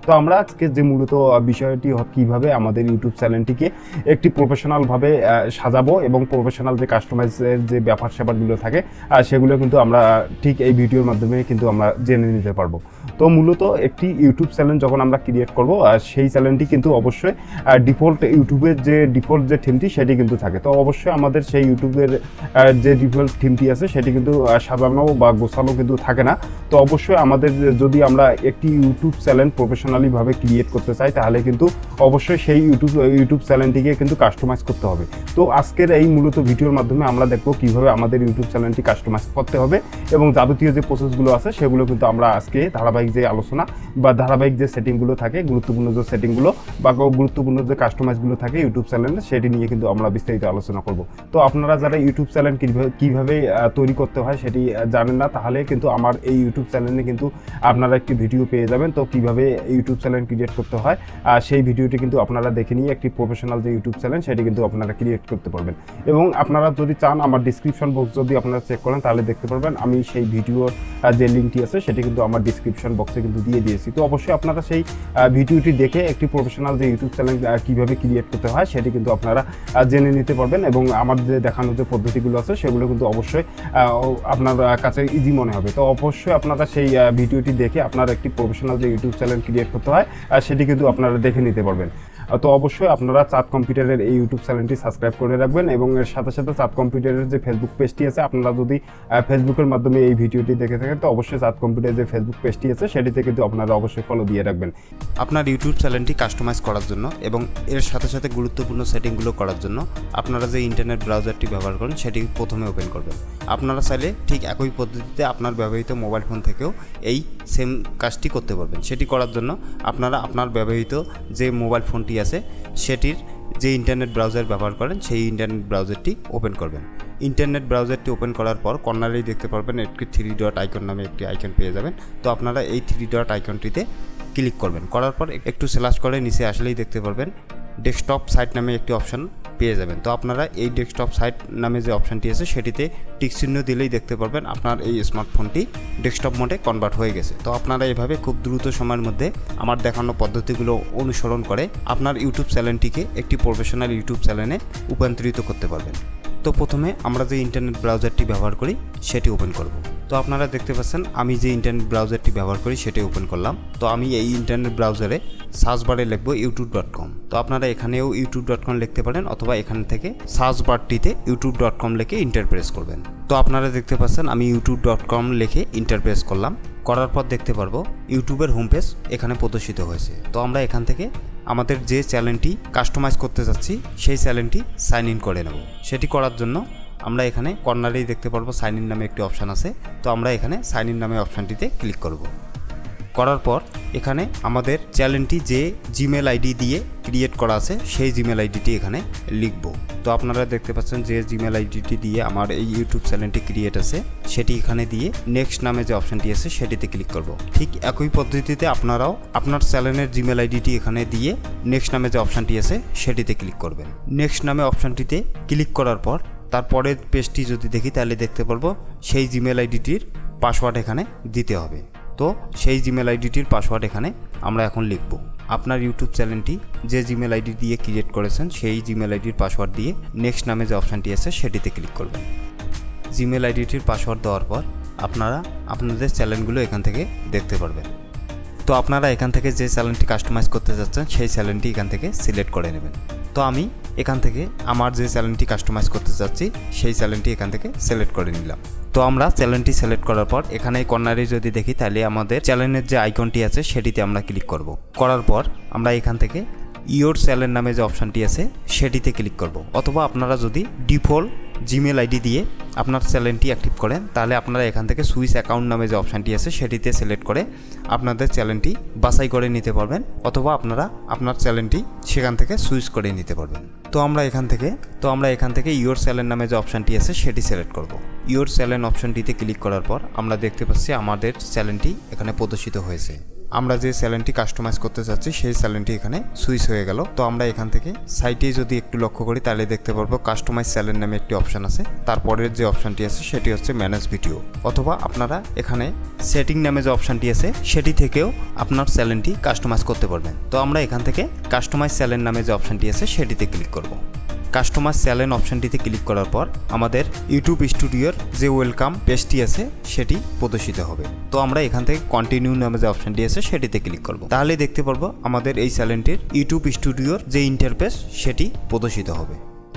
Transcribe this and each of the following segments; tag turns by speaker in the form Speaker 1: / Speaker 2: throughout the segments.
Speaker 1: তো আমরা আজকে যে মূলত বিষয়টি কীভাবে আমাদের ইউটিউব চ্যানেলটিকে একটি প্রফেশনালভাবে সাজাবো এবং প্রফেশনাল যে কাস্টমাইজের যে ব্যাপার স্যাপারগুলো থাকে সেগুলো কিন্তু আমরা ঠিক এই ভিডিওর মাধ্যমে কিন্তু আমরা জেনে নিতে পারবো। তো মূলত একটি ইউটিউব চ্যানেল যখন আমরা ক্রিয়েট করব সেই চ্যানেলটি কিন্তু অবশ্যই ডিফল্ট ইউটিউবের যে ডিফল্ট যে থিমটি সেটি কিন্তু থাকে। তো অবশ্যই আমাদের সেই ইউটিউবের যে ডিফল্ট থিমটি আছে সেটি কিন্তু সাজানো বা গোছানো কিন্তু থাকে না। তো অবশ্যই আমাদের যদি আমরা একটি ইউটিউব চ্যানেল প্রফেশনালিভাবে ক্রিয়েট করতে চাই তাহলে কিন্তু অবশ্যই সেই ইউটিউব চ্যানেলটিকে কিন্তু কাস্টমাইজ করতে হবে। তো আজকের এই মূলত ভিডিওর মাধ্যমে আমরা দেখব কীভাবে আমাদের ইউটিউব চ্যানেলটি কাস্টমাইজ করতে হবে এবং যাবতীয় যে প্রসেসগুলো আছে সেগুলো কিন্তু আমরা আজকে ধারাবাহিক যে আলোচনা বা ধারাবাহিক যে সেটিংগুলো থাকে, গুরুত্বপূর্ণ যে সেটিংগুলো বা গুরুত্বপূর্ণ যে কাস্টমাইজগুলো থাকে ইউটিউব চ্যানেলে, সেটি নিয়ে কিন্তু আমরা বিস্তারিত আলোচনা করব। তো আপনারা যারা ইউটিউব চ্যানেল কীভাবে তৈরি করতে হয় সেটি জানেন না, তাহলে কিন্তু আমার এই ইউটিউব চ্যানেলে কিন্তু আপনারা একটি ভিডিও পেয়ে যাবেন। তো কীভাবে ইউটিউব চ্যানেল ক্রিয়েট করতে হয় সেই ভিডিওটি কিন্তু আপনারা দেখে নিয়ে একটি প্রফেশনাল যে ইউটিউব চ্যানেল সেটি কিন্তু আপনারা ক্রিয়েট করতে পারবেন। এবং আপনারা যদি চান আমার ডিসক্রিপশন বক্স যদি আপনারা চেক করেন তাহলে দেখতে পারবেন আমি সেই ভিডিওর যে লিঙ্কটি আছে সেটি কিন্তু আমার ডিসক্রিপশন বক্সে কিন্তু দিয়ে দিয়েছি। তো অবশ্যই আপনারা সেই ভিডিওটি দেখে একটি প্রফেশনাল যে ইউটিউব চ্যানেল কীভাবে ক্রিয়েট করতে হয় সেটি কিন্তু আপনারা জেনে নিতে পারবেন এবং আমার যে দেখানোর যে পদ্ধতিগুলো আছে সেগুলো কিন্তু অবশ্যই আপনার কাছে ইজি মনে হবে। তো অবশ্যই আপনারা সেই ভিডিওটি দেখে আপনার একটি প্রফেশনাল যে ইউটিউব চ্যানেল ক্রিয়েট করতে হয় সেটি কিন্তু আপনারা দেখে নিতে পারবেন। তো অবশ্যই আপনারা চাঁদ কম্পিউটারের এই ইউটিউব চ্যানেলটি সাবস্ক্রাইব করে রাখবেন এবং এর সাথে সাথে চাঁদ কম্পিউটারের যে ফেসবুক পেজটি আছে, আপনারা যদি ফেসবুকের মাধ্যমে এই ভিডিওটি দেখে থাকেন তো অবশ্যই চাঁদ কম্পিউটারের যে ফেসবুক পেজটি আছে সেটিতে কিন্তু আপনারা অবশ্যই ফলো দিয়ে রাখবেন।
Speaker 2: আপনার ইউটিউব চ্যানেলটি কাস্টমাইজ করার জন্য এবং এর সাথে সাথে গুরুত্বপূর্ণ সেটিংগুলো করার জন্য আপনারা যে ইন্টারনেট ব্রাউজারটি ব্যবহার করেন সেটি প্রথমে ওপেন করবেন। আপনারা চাইলে ঠিক একই পদ্ধতিতে আপনার ব্যবহৃত মোবাইল ফোন থেকেও এই সেম কাজটি করতে পারবেন। সেটি করার জন্য আপনারা আপনার ব্যবহৃত যে মোবাইল ফোনটি আছে সেটির যে ইন্টারনেট ব্রাউজার ব্যবহার করেন সেই ইন্টারনেট ব্রাউজারটি ওপেন করবেন। ইন্টারনেট ব্রাউজারটি ওপেন করার পর কর্নারেই দেখতে পারবেন একটি 3 ডট আইকন নামে একটি আইকন পেয়ে যাবেন। তো আপনারা এই 3 ডট আইকনটিতে ক্লিক করবেন। করার পর একটু স্ল্যাশ করে নিচে আসলেই দেখতে পারবেন ডেস্কটপ সাইট নামে একটি অপশন পেয়ে যাবেন। তো আপনারা এই ডেস্কটপ সাইট নামে যে অপশানটি আছে সেটিতে টিক চিহ্ন দিলেই দেখতে পারবেন আপনার এই স্মার্টফোনটি ডেস্কটপ মোডে কনভার্ট হয়ে গেছে। তো আপনারা এভাবে খুব দ্রুত সময়ের মধ্যে আমার দেখানো পদ্ধতিগুলো অনুসরণ করে আপনার ইউটিউব চ্যানেলটিকে একটি প্রফেশনাল ইউটিউব চ্যানেলে রূপান্তরিত করতে পারবেন। তো প্রথমে আমরা যে ইন্টারনেট ব্রাউজারটি ব্যবহার করি সেটি ওপেন করব। তো আপনারা দেখতে পাচ্ছেন আমি যে ইন্টারনেট ব্রাউজারটি ব্যবহার করি সেটি ওপেন করলাম। তো আমি এই ইন্টারনেট ব্রাউজারে সার্চ বারে লিখব youtube.com। তো আপনারা এখানেও youtube.com লিখতে পারেন অথবা এখান থেকে সার্চ বারটিতে youtube.com লিখে এন্টার প্রেস করবেন। তো আপনারা দেখতে পাচ্ছেন আমি youtube.com লিখে এন্টার প্রেস করলাম। করার পর দেখতে পারবো ইউটিউবের হোম পেজ এখানে প্রদর্শিত হয়েছে। তো আমরা এখান থেকে আমাদের যে চ্যানেলটি কাস্টমাইজ করতে যাচ্ছি সেই চ্যানেলটি সাইন ইন করে নেব। সেটি করার জন্য আমরা এখানে কর্নারেই দেখতে পারবো সাইন ইন নামে একটি অপশান আছে। তো আমরা এখানে সাইন ইন নামে অপশানটিতে ক্লিক করব। করার পর এখানে আমাদের চ্যানেলটি যে জিমেল আইডি দিয়ে ক্রিয়েট করা আছে সেই জিমেল আইডিটি এখানে লিখব। তো আপনারা দেখতে পাচ্ছেন যে জিমেল আইডিটি দিয়ে আমার এই ইউটিউব চ্যানেলটি ক্রিয়েট আছে সেটি এখানে দিয়ে নেক্সট নামে যে অপশানটি আছে সেটিতে ক্লিক করব। ঠিক একই পদ্ধতিতে আপনারাও আপনার চ্যানেলের জিমেল আইডিটি এখানে দিয়ে নেক্সট নামে যে অপশানটি আছে সেটিতে ক্লিক করবেন। নেক্সট নামে অপশানটিতে ক্লিক করার পর তারপরের পেজটি যদি দেখি তাহলে দেখতে পারবো সেই জিমেল আইডিটির পাসওয়ার্ড এখানে দিতে হবে। তো সেই জিমেল আইডিটির পাসওয়ার্ড এখানে আমরা এখন লিখব। আপনার ইউটিউব চ্যানেলটি যে জিমেল আইডি দিয়ে ক্রিয়েট করেছেন সেই জিমেল আইডির পাসওয়ার্ড দিয়ে নেক্সট নামে যে অপশানটি আছে সেটিতে ক্লিক করবেন। জিমেল আইডিটির পাসওয়ার্ড দেওয়ার পর আপনারা আপনাদের চ্যানেলগুলো এখান থেকে দেখতে পারবেন। তো আপনারা এখান থেকে যে চ্যানেলটি কাস্টমাইজ করতে যাচ্ছেন সেই চ্যানেলটি এখান থেকে সিলেক্ট করে নেবেন। তো আমি এখান থেকে আমার যে চ্যানেলটি কাস্টমাইজ করতে যাচ্ছি সেই চ্যানেলটি এখান থেকে সিলেক্ট করে নিলাম। তো আমরা চ্যানেলটি সিলেক্ট করার পর এখানে কর্নারে যদি দেখি তাহলে আমাদের চ্যানেলের যে আইকনটি আছে সেটিতে আমরা ক্লিক করব। করার পর আমরা এখান থেকে ইয়োর চ্যানেল নামে যে অপশানটি আছে সেটিতে ক্লিক করব। অথবা আপনারা যদি ডিফল্ট জিমেল আইডি দিয়ে আপনার চ্যানেলটি অ্যাক্টিভ করেন তাহলে আপনারা এখান থেকে সুইচ অ্যাকাউন্ট নামে যে অপশানটি আছে সেটিতে সিলেক্ট করে আপনাদের চ্যানেলটি বাছাই করে নিতে পারবেন অথবা আপনারা আপনার চ্যানেলটি সেখান থেকে সুইচ করে নিতে পারবেন। তো আমরা এখান থেকে ইয়োর চ্যানেল নামে যে অপশানটি আছে সেটি সিলেক্ট করব। ইয়োর চ্যানেল অপশানটিতে ক্লিক করার পর আমরা দেখতে পাচ্ছি আমাদের চ্যানেলটি এখানে প্রদর্শিত হয়েছে। আমরা যে চ্যানেলটি কাস্টমাইজ করতে চাচ্ছি সেই চ্যানেলটি এখানে সুইচ হয়ে গেল। তো আমরা এখান থেকে সাইটে যদি একটু লক্ষ্য করি তাহলে দেখতে পারবো কাস্টমাইজ চ্যানেল নামে একটি অপশন আছে। তারপরের যে অপশনটি আছে সেটি হচ্ছে ম্যানেজ ভিডিও, অথবা আপনারা এখানে সেটিং নামে যে অপশনটি আছে সেটি থেকেও আপনার চ্যানেলটি কাস্টমাইজ করতে পারবেন। তো আমরা এখান থেকে কাস্টমাইজ চ্যানেল নামে যে অপশনটি আছে সেটিতে ক্লিক করব। কাস্টমাইজ চ্যানেল অপশনটিতে ক্লিক করার পর আমাদের ইউটিউব স্টুডিওর যে ওয়েলকাম পেজটি আছে সেটি প্রদর্শিত হবে। তো আমরা এখান থেকে কন্টিনিউ নামে যে অপশনটি আছে সেটিতে ক্লিক করব। তাহলে দেখতে পারবো আমাদের এই চ্যানেলটির ইউটিউব স্টুডিওর যে ইন্টারফেস সেটি প্রদর্শিত হবে।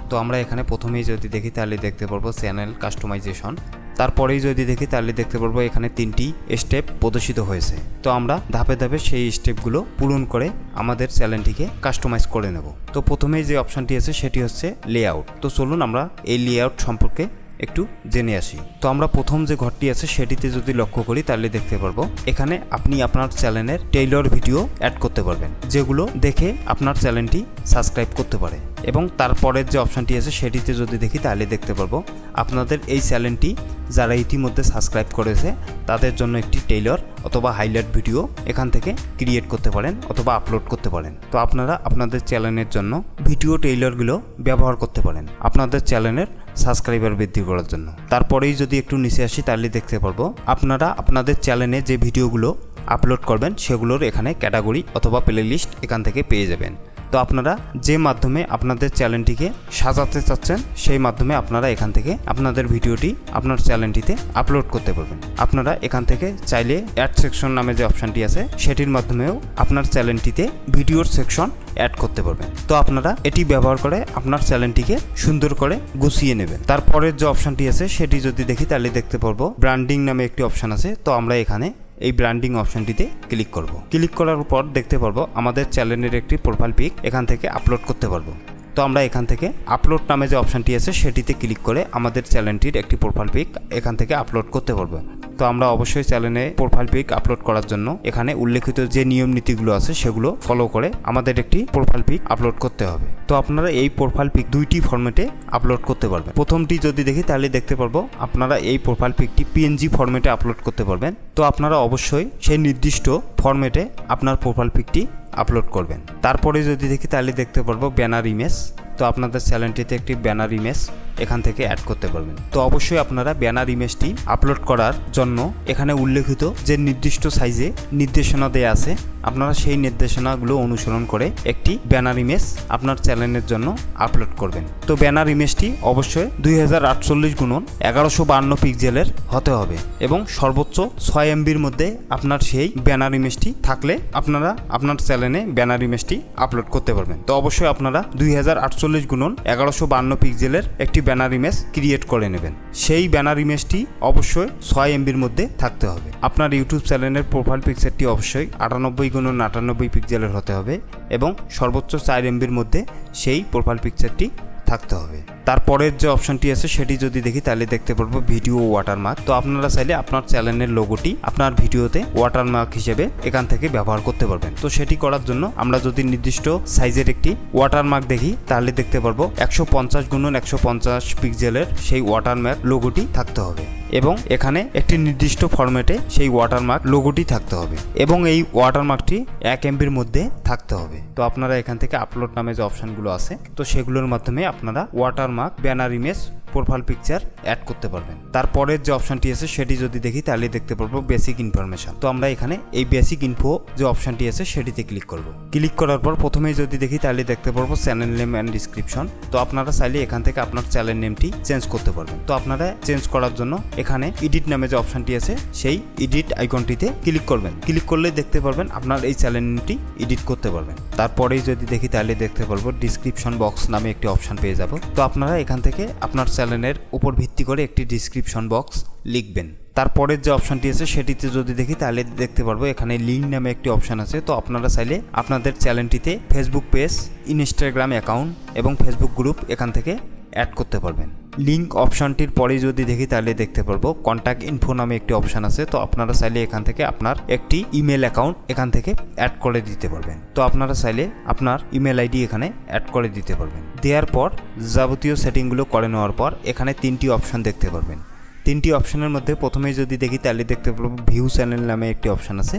Speaker 2: তো আমরা এখানে প্রথমেই যদি দেখি তাহলে দেখতে পারবো চ্যানেল কাস্টমাইজেশন। তারপরেই যদি দেখি তাহলে দেখতে পারবো এখানে 3টি স্টেপ প্রদর্শিত হয়েছে। তো আমরা ধাপে ধাপে সেই স্টেপগুলো পূরণ করে আমাদের চ্যানেলটিকে কাস্টমাইজ করে নেব। তো প্রথমেই যে অপশনটি আছে সেটি হচ্ছে লেআউট। তো চলুন আমরা এই লেআউট সম্পর্কে একটু জেনে আসি। তো আমরা প্রথম যে ঘরটি আছে সেটিতে যদি লক্ষ্য করি তাহলে দেখতে পারবো এখানে আপনি আপনার চ্যানেলের টেইলর ভিডিও অ্যাড করতে পারবেন, যেগুলো দেখে আপনার চ্যানেলটি সাবস্ক্রাইব করতে পারে। এবং তারপরের যে অপশনটি আছে সেটিতে যদি দেখি তাহলে দেখতে পারবো আপনাদের এই চ্যানেলটি যারা ইতিমধ্যে সাবস্ক্রাইব করেছে তাদের জন্য একটি টেইলর অথবা হাইলাইট ভিডিও এখান থেকে ক্রিয়েট করতে পারেন অথবা আপলোড করতে পারেন। তো আপনারা আপনাদের চ্যানেলের জন্য ভিডিও টেইলরগুলো ব্যবহার করতে পারেন আপনাদের চ্যানেলের সাবস্ক্রাইবার বৃদ্ধি করার জন্য। তারপরেই যদি একটু নিচে আসি তাহলে দেখতে পারবো আপনারা আপনাদের চ্যানেলে যে ভিডিওগুলো আপলোড করবেন সেগুলোর এখানে ক্যাটাগরি অথবা প্লেলিস্ট এখান থেকে পেয়ে যাবেন। তো আপনারা যে মাধ্যমে আপনাদের চ্যানেলটিকে সাজাতে চাচ্ছেন সেই মাধ্যমে আপনারা এখান থেকে আপনাদের ভিডিওটি আপনার চ্যানেলটিতে আপলোড করতে পারবেন। আপনারা এখান থেকে চাইলে অ্যাড সেকশন নামে যে অপশনটি আছে সেটির মাধ্যমেও আপনার চ্যানেলটিতে ভিডিওর সেকশন অ্যাড করতে পারবেন। তো আপনারা এটি ব্যবহার করে আপনার চ্যানেলটিকে সুন্দর করে গুছিয়ে নেবেন। তারপরের যে অপশনটি আছে সেটি যদি দেখি তাহলে দেখতে পারবো ব্র্যান্ডিং নামে একটি অপশন আছে। তো আমরা এখানে এই ব্র্যান্ডিং অপশনটিতে ক্লিক করব। ক্লিক করার পর দেখতে পারবো আমাদের চ্যানেলের একটি প্রোফাইল পিক এখান থেকে আপলোড করতে পারবো। তো আমরা এখান থেকে আপলোড নামে যে অপশনটি আছে সেটিতে ক্লিক করে আমাদের চ্যানেলটির একটি প্রোফাইল পিক এখান থেকে আপলোড করতে পারবো। তো আমরা অবশ্যই চ্যানেলে প্রোফাইল পিক আপলোড করার জন্য এখানে উল্লেখিত যে নিয়ম নীতিগুলো আছে সেগুলো ফলো করে আমাদের একটি প্রোফাইল পিক আপলোড করতে হবে। তো আপনারা এই প্রোফাইল পিক 2টি ফরম্যাটে আপলোড করতে পারবেন। প্রথমটি যদি দেখি তাহলে দেখতে পারবো আপনারা এই প্রোফাইল পিকটি PNG ফরম্যাটে আপলোড করতে পারবেন। তো আপনারা অবশ্যই সেই নির্দিষ্ট ফরম্যাটে আপনার প্রোফাইল পিকটি আপলোড করবেন। তারপরে যদি দেখি তাহলে দেখতে পারবো ব্যানার ইমেজ। তো আপনাদের চ্যানেলটিতে একটি ব্যানার ইমেজ এখান থেকে অ্যাড করতে পারবেন। তো অবশ্যই আপনারা ব্যানার ইমেজটি আপলোড করার জন্য এখানে উল্লেখিত যে নির্দিষ্ট সাইজে নির্দেশনা দেয়া আছে আপনারা সেই নির্দেশনাগুলো অনুসরণ করে একটি ব্যানার ইমেজ আপনার চ্যানেলের জন্য আপলোড করবেন। তো ব্যানার ইমেজটি অবশ্যই 2048x1152 পিক্সেলের হতে হবে এবং সর্বোচ্চ 6 MBর মধ্যে আপনার সেই ব্যানার ইমেজটি থাকলে আপনারা আপনার চ্যানেলে ব্যানার ইমেজটি আপলোড করতে পারবেন। তো অবশ্যই আপনারা 2048x1152 পিক্সেলের একটি ব্যানার ইমেজ ক্রিয়েট করে নেবেন। সেই ব্যানার ইমেজটি অবশ্যই 6 MBর মধ্যে থাকতে হবে। আপনার ইউটিউব চ্যানেলের প্রোফাইল পিকচারটি অবশ্যই 98x98 পিক্সেলের হতে হবে এবং সর্বোচ্চ 4 MBর মধ্যে সেই প্রোফাইল পিকচারটি থাকতে হবে। তারপরের যে অপশনটি আছে সেটি যদি দেখি তাহলে দেখতে পারবো ভিডিও ওয়াটারমার্ক। তো আপনারা চাইলে আপনার চ্যানেলের লোগোটি আপনার ভিডিওতে ওয়াটারমার্ক হিসেবে এখান থেকে ব্যবহার করতে পারবেন। তো সেটি করার জন্য আমরা যদি নির্দিষ্ট সাইজের একটি ওয়াটারমার্ক দেখি তাহলে দেখতে পারবো 150x150 পিক্সেলের সেই ওয়াটারমার্ক লোগোটি থাকতে হবে এবং এখানে একটি নির্দিষ্ট ফরম্যাটে সেই ওয়াটারমার্ক লোগোটি থাকতে হবে এবং এই ওয়াটারমার্কটি 1 MBর মধ্যে থাকতে হবে। তো আপনারা এখান থেকে আপলোড নামে যে অপশনগুলো আছে তো সেগুলোর মাধ্যমে আপনারা watermark, banner image, profile picture add করতে পারবেন। তারপরের যে অপশনটি আছে সেটি যদি দেখি তাহলে দেখতে পারবো বেসিক ইনফরমেশন। তো আমরা এখানে এই বেসিক ইনফো যে অপশনটি আছে সেটিতে ক্লিক করব। ক্লিক করার পর প্রথমেই যদি দেখি তাহলে দেখতে পারবো চ্যানেল নেম অ্যান্ড ডিসক্রিপশন। তো আপনারা চাইলে এখান থেকে আপনার চ্যানেল নেমটি চেঞ্জ করতে পারবেন। তো আপনারা চেঞ্জ করার জন্য এখানে এডিট নামে যে অপশনটি আছে সেই এডিট আইকনটিতে ক্লিক করবেন। ক্লিক করলে দেখতে পারবেন আপনার এই চ্যানেল নেমটি এডিট করতে পারবেন। তারপরেই যদি দেখি তাহলে দেখতে পারবো ডিসক্রিপশন বক্স নামে একটি অপশন পেয়ে যাব। তো আপনারা এখান থেকে আপনার চ্যানেলের উপর ভিত্তি করে একটি ডিসক্রিপশন বক্স লিখবেন। তারপরের যে অপশনটি আছে সেটিতে যদি দেখি তাহলে দেখতে পারবো এখানে লিঙ্ক নামে একটি অপশন আছে। তো আপনারা চাইলে আপনাদের চ্যানেলটিতে ফেসবুক পেজ, ইনস্টাগ্রাম অ্যাকাউন্ট এবং ফেসবুক গ্রুপ এখান থেকে অ্যাড করতে পারবেন। লিঙ্ক অপশনটির পরে যদি দেখি তাহলে দেখতে পারবো কন্ট্যাক্ট ইনফো নামে একটি অপশন আছে। তো আপনারা চাইলে এখান থেকে আপনার একটি ইমেল অ্যাকাউন্ট এখান থেকে অ্যাড করে দিতে পারবেন। তো আপনারা চাইলে আপনার ইমেল আইডি এখানে অ্যাড করে দিতে পারবেন। দেওয়ার পর যাবতীয় সেটিংগুলো করে নেওয়ার পর এখানে 3টি অপশন দেখতে পারবেন। 3টি অপশনের মধ্যে প্রথমেই যদি দেখি তাহলে দেখতে পারবো ভিউ চ্যানেল নামে একটি অপশন আছে।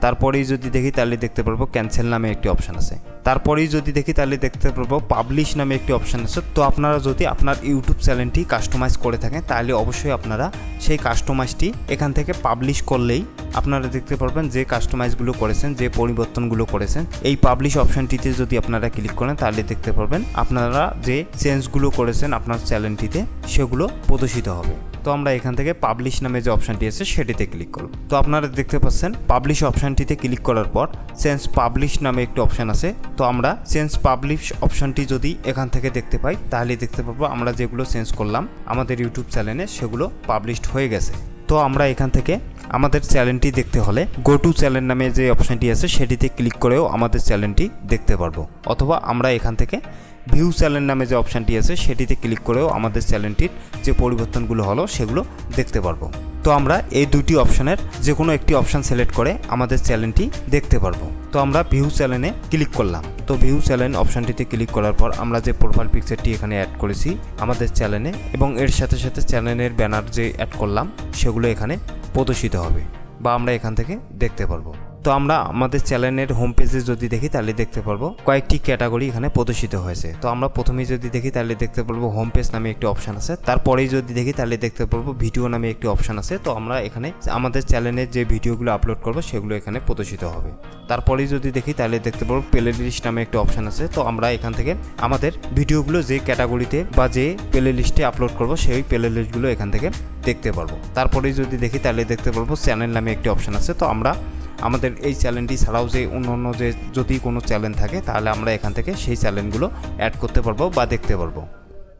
Speaker 2: তারপরেই যদি দেখি তাহলে দেখতে পারবো ক্যান্সেল নামে একটি অপশান আছে। তারপরেই যদি দেখি তাহলে দেখতে পারবো পাবলিশ নামে একটি অপশান আছে। তো আপনারা যদি আপনার ইউটিউব চ্যানেলটি কাস্টমাইজ করে থাকেন তাহলে অবশ্যই আপনারা সেই কাস্টমাইজটি এখান থেকে পাবলিশ করলেই আপনারা দেখতে পারবেন যে কাস্টমাইজগুলো করেছেন, যে পরিবর্তনগুলো করেছেন। এই পাবলিশ অপশানটিতে যদি আপনারা ক্লিক করেন তাহলে দেখতে পারবেন আপনারা যে চেঞ্জগুলো করেছেন আপনার চ্যানেলটিতে সেগুলো প্রদর্শিত হবে। তো আমরা এখান থেকে পাবলিশ নামে যে অপশানটি আছে সেটিতে ক্লিক করব। তো আপনারা দেখতে পাচ্ছেন পাবলিশ অপশানটিতে ক্লিক করার পর চেঞ্জ পাবলিশ নামে একটি অপশান আছে। তো আমরা চেঞ্জ পাবলিশ অপশানটি যদি এখান থেকে দেখতে পাই তাহলে দেখতে পারবো আমরা যেগুলো চেঞ্জ করলাম আমাদের ইউটিউব চ্যানেলে সেগুলো পাবলিশড হয়ে গেছে। তো আমরা এখান থেকে আমাদের চ্যানেলটি দেখতে হলে গো টু চ্যানেল নামে যে অপশানটি আছে সেটিতে ক্লিক করেও আমাদের চ্যানেলটি দেখতে পারবো, অথবা আমরা এখান থেকে ভিউ চ্যানেল নামে যে অপশানটি আছে সেটিতে ক্লিক করেও আমাদের চ্যানেলটির যে পরিবর্তনগুলো হলো সেগুলো দেখতে পারবো। তো আমরা এই দুটি অপশানের যে কোনো একটি অপশান সিলেক্ট করে আমাদের চ্যানেলটি দেখতে পারবো। তো আমরা ভিউ চ্যানেলে ক্লিক করলাম। তো ভিউ চ্যানেল অপশানটিতে ক্লিক করার পর আমরা যে প্রোফাইল পিকচারটি এখানে অ্যাড করেছি আমাদের চ্যানেলে এবং এর সাথে সাথে চ্যানেলের ব্যানার যে অ্যাড করলাম সেগুলো এখানে প্রদর্শিত হবে বা আমরা এখান থেকে দেখতে পারবো। তো আমরা আমাদের চ্যানেলের হোম পেজে যদি দেখি তাহলে দেখতে পারবো কয়েকটি ক্যাটাগরি এখানে প্রদর্শিত হয়েছে। তো আমরা প্রথমেই যদি দেখি তাহলে দেখতে পারবো হোম পেজ নামে একটি অপশান আছে। তারপরেই যদি দেখি তাহলে দেখতে পারবো ভিডিও নামে একটি অপশান আছে। তো আমরা এখানে আমাদের চ্যানেলের যে ভিডিওগুলো আপলোড করবো সেগুলো এখানে প্রদর্শিত হবে। তারপরেই যদি দেখি তাহলে দেখতে পারবো প্লে লিস্ট নামে একটি অপশান আছে। তো আমরা এখান থেকে আমাদের ভিডিওগুলো যে ক্যাটাগরিতে বা যে প্লে লিস্টে আপলোড করবো সেই প্লে লিস্টগুলো এখান থেকে দেখতে পারবো। তারপরেই যদি দেখি তাহলে দেখতে পারবো চ্যানেল নামে একটি অপশান আছে। তো আমরা আমাদের এই চ্যানেলটি ছাড়াও যে অন্য যে যদি কোনো চ্যানেল থাকে তাহলে আমরা এখান থেকে সেই চ্যানেলগুলো অ্যাড করতে পারবো বা দেখতে পারবো।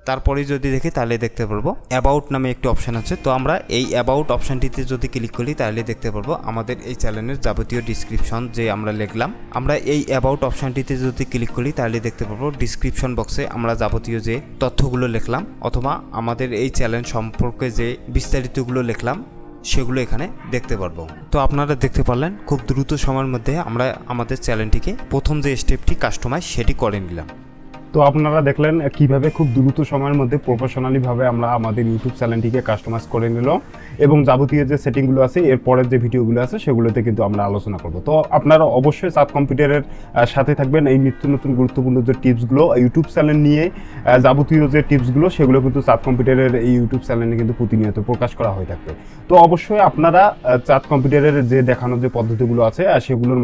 Speaker 2: তারপরে যদি দেখি তাহলে দেখতে পারবো অ্যাবাউট নামে একটি অপশান আছে। তো আমরা এই অ্যাবাউট অপশানটিতে যদি ক্লিক করি তাহলে দেখতে পারবো আমাদের এই চ্যানেলের যাবতীয় ডিসক্রিপশন যে আমরা লিখলাম। আমরা এই অ্যাবাউট অপশানটিতে যদি ক্লিক করি তাহলে দেখতে পারবো ডিসক্রিপশন বক্সে আমরা যাবতীয় যে তথ্যগুলো লিখলাম অথবা আমাদের এই চ্যানেল সম্পর্কে যে বিস্তারিতগুলো লিখলাম সেগুলো এখানে দেখতে পারবো। তো আপনারা দেখতে পারলেন খুব দ্রুত সময়ের মধ্যে আমরা আমাদের চ্যানেলটিকে প্রথম যে স্টেপটি কাস্টমাইজ সেটি করে নিলাম।
Speaker 1: তো আপনারা দেখলেন কিভাবে খুব দ্রুত সময়ের মধ্যে প্রফেশনালিভাবে আমরা আমাদের ইউটিউব চ্যানেলটিকে কাস্টমাইজ করে নিলাম এবং যাবতীয় যে সেটিংগুলো আছে এর পরের যে ভিডিওগুলো আছে সেগুলোতে কিন্তু আমরা আলোচনা করব। তো আপনারা অবশ্যই চাঁদ কম্পিউটারের সাথে থাকবেন। এই নিত্য নতুন গুরুত্বপূর্ণ যে টিপসগুলো ইউটিউব চ্যানেল নিয়ে যাবতীয় যে টিপসগুলো সেগুলো কিন্তু চাঁদ কম্পিউটারের এই ইউটিউব চ্যানেলে কিন্তু প্রতিনিয়ত প্রকাশ করা হয়ে থাকবে। তো অবশ্যই আপনারা চাঁদ কম্পিউটারের যে দেখানো যে পদ্ধতিগুলো আছে সেগুলোর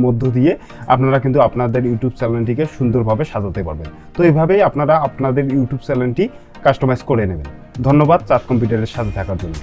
Speaker 1: মধ্য দিয়ে আপনারা কিন্তু আপনাদের ইউটিউব চ্যানেলটিকে সুন্দরভাবে সাজাতে পারবেন। তো এইভাবেই আপনারা আপনাদের ইউটিউব চ্যানেলটি কাস্টমাইজ করে নেবেন। ধন্যবাদ চাঁদ কম্পিউটারের সাথে থাকার জন্য।